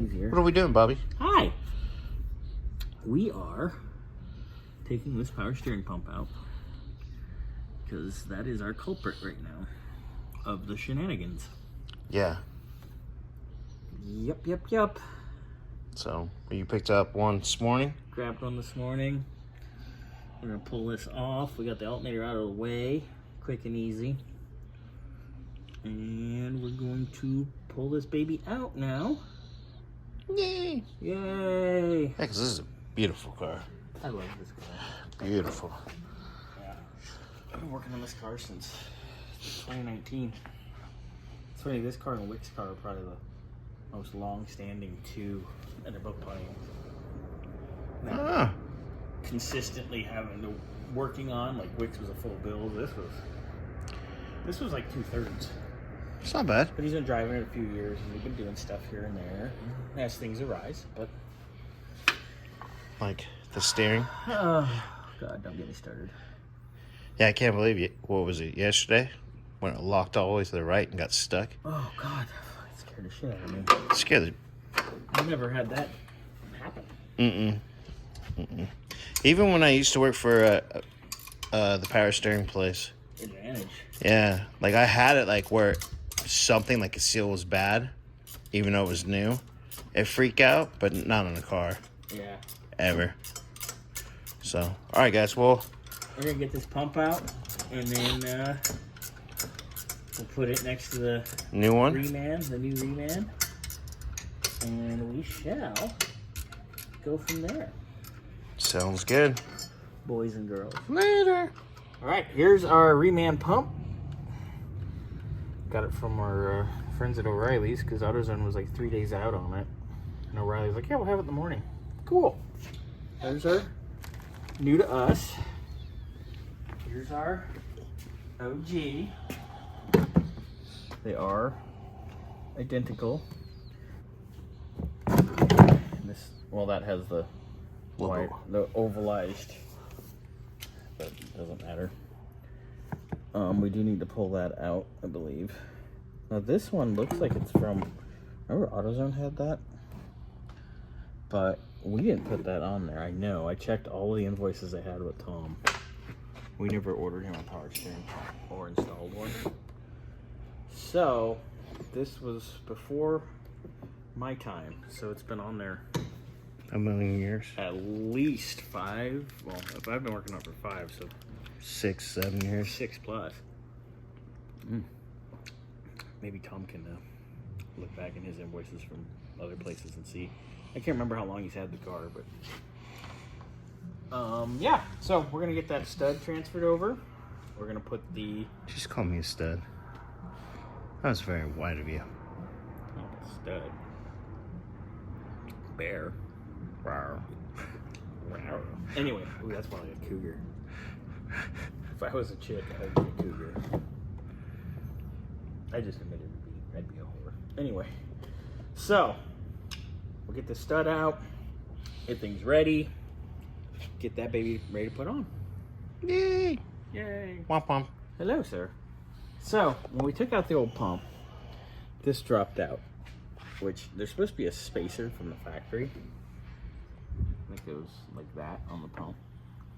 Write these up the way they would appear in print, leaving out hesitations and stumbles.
easier. What are we doing, Bobby? Hi. We are taking this power steering pump out because that is our culprit right now of the shenanigans. Yeah. Yep. So, you picked up one this morning? Grabbed one this morning. We're gonna pull this off. We got the alternator out of the way, quick and easy. And we're going to pull this baby out now. Yay! Yay! Yeah, because this is a beautiful car. I love this car. Beautiful. Yeah. I've been working on this car since 2019. It's funny, this car and Wick's car are probably the most long-standing two, and they're both playing. Consistently having to working on, like Wick's was a full build. This was like 2/3. It's not bad. But he's been driving it a few years, and we've been doing stuff here and there as things arise. But Like the steering. oh God, don't get me started. Yeah, I can't believe it. What was it, yesterday? When it locked all the way to the right and got stuck? Oh God, it scared the shit out of me. It scared I've never had that happen. the... Even when I used to work for the power steering place. Advantage. Yeah, like I had it like where something like a seal was bad, even though it was new. It freaked out, but not in a car. Yeah. Ever. So, all right, guys. Well, we're gonna get this pump out, and then we'll put it next to the new one. The new reman, and we shall go from there. Sounds good. Boys and girls. Later. All right, here's our reman pump. Got it from our friends at O'Reilly's because AutoZone was like 3 days out on it. And O'Reilly's like, yeah, we'll have it in the morning. Cool. There's our new to us. Here's our OG. They are identical. This, well, that has the white, the ovalized, but it doesn't matter. We do need to pull that out, I believe. Now this one looks like it's from, remember AutoZone had that? But we didn't put that on there, I know. I checked all the invoices I had with Tom. We never ordered him a power steering pump or installed one. So, this was before my time, so it's been on there a million years. at least 5. Well, if I've been working on it for 5, so 6, 7 years. 6+. Maybe Tom can look back in his invoices from other places and see. I can't remember how long he's had the car, but yeah. So we're gonna get that stud transferred over. We're gonna put the Just call me a stud. That was very white of you. stud bear. Wow. Anyway, ooh, that's more like a cougar. If I was a chick, I'd be a cougar. I just admitted I'd be a whore. Anyway, so we'll get the stud out, get things ready, get that baby ready to put on. Yay! Yay! Womp womp. Hello, sir. So when we took out the old pump, this dropped out, which there's supposed to be a spacer from the factory that goes like that on the pump,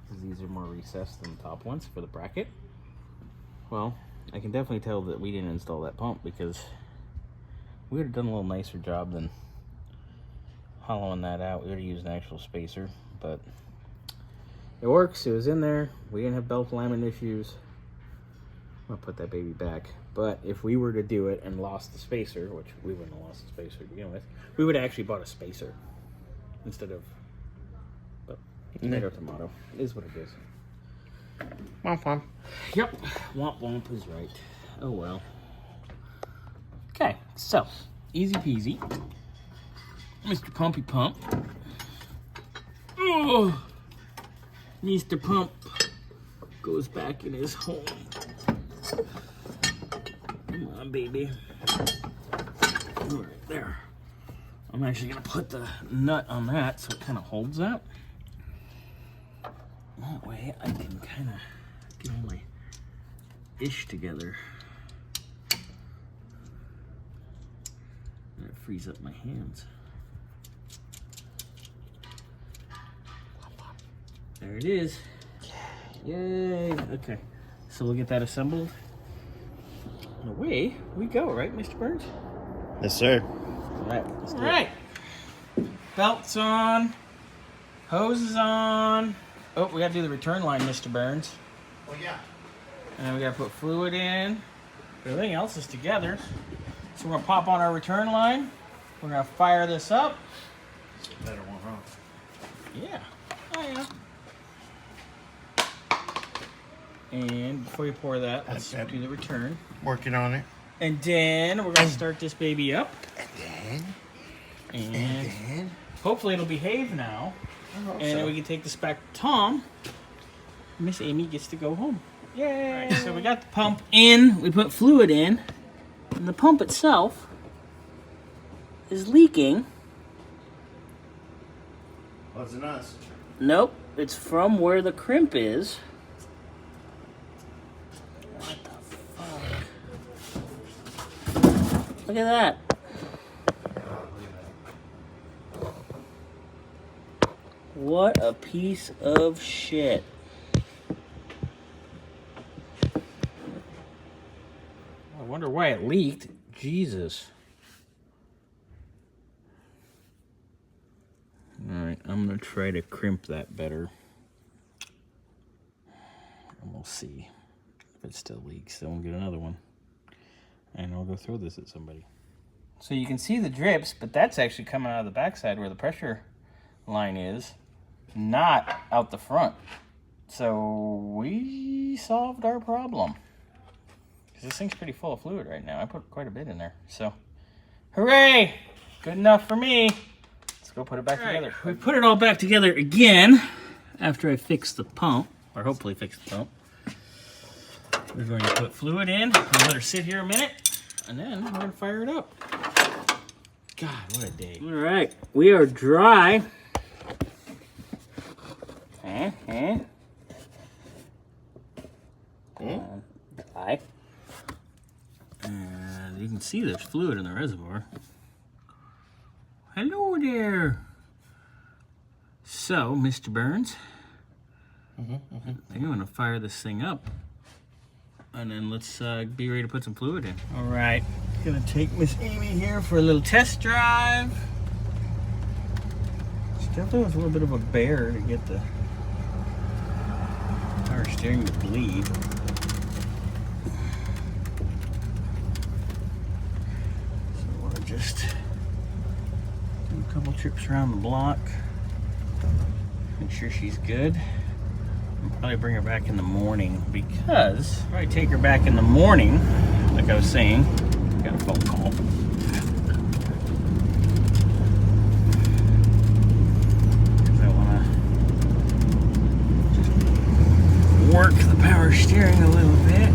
because these are more recessed than the top ones for the bracket. Well, I can definitely tell that we didn't install that pump because we would have done a little nicer job than hollowing that out. We would have used an actual spacer, but it works. It was in there. We didn't have belt alignment issues. I'm gonna put that baby back. But if we were to do it and lost the spacer, which we wouldn't have lost the spacer to begin with, we would have actually bought a spacer instead of. But tomato it is what it is. Womp womp. Yep, womp womp is right. Oh well. Okay, so easy peasy. Mr. Pumpy Pump. Oh, Mr. Pump goes back in his home. Come on, baby. Right there. I'm actually gonna put the nut on that so it kind of holds that. That way I can kind of get all my ish together. And it frees up my hands. There it is. Yay. Okay. So we'll get that assembled. And away we go, right, Mr. Burns? Yes, sir. All right. All right. Belts on. Hoses on. Oh, we got to do the return line, Mr. Burns. Oh, yeah. And then we got to put fluid in. Everything else is together. So we're going to pop on our return line. We're going to fire this up. It's a better one, huh? Yeah. Oh, yeah. And before you pour that, let's do the return. Working on it. And then we're going to start this baby up. And And hopefully it'll behave now. I hope And so. we can take this back to Tom. Miss Amy gets to go home. Yay! Right, so we got the pump in. We put fluid in. And the pump itself is leaking. Wasn't us. Nope. It's from where the crimp is. What the fuck? Look at that. What a piece of shit. I wonder why it leaked. Jesus. Alright, I'm going to try to crimp that better. And we'll see if it still leaks. Then we'll get another one. And we'll go throw this at somebody. So you can see the drips, but that's actually coming out of the backside where the pressure line is, not out the front. So we solved our problem. Because this thing's pretty full of fluid right now. I put quite a bit in there. So, hooray! Good enough for me. Let's go put it back together. We put it all back together again after I fix the pump, or hopefully fix the pump. We're going to put fluid in. We'll let her sit here a minute, and then we're going to fire it up. God, what a day. All right, we are dry. Dry. And you can see there's fluid in the reservoir. Hello there. So, Mr. Burns, I think I'm going to fire this thing up. And then let's be ready to put some fluid in. All right, gonna take Miss Amy here for a little test drive. She definitely was a little bit of a bear to get the power steering to bleed. So we'll just do a couple trips around the block. Make sure she's good. I'll probably bring her back in the morning because if I take her back in the morning, like I was saying, got a phone call. Because I want to just work the power steering a little bit.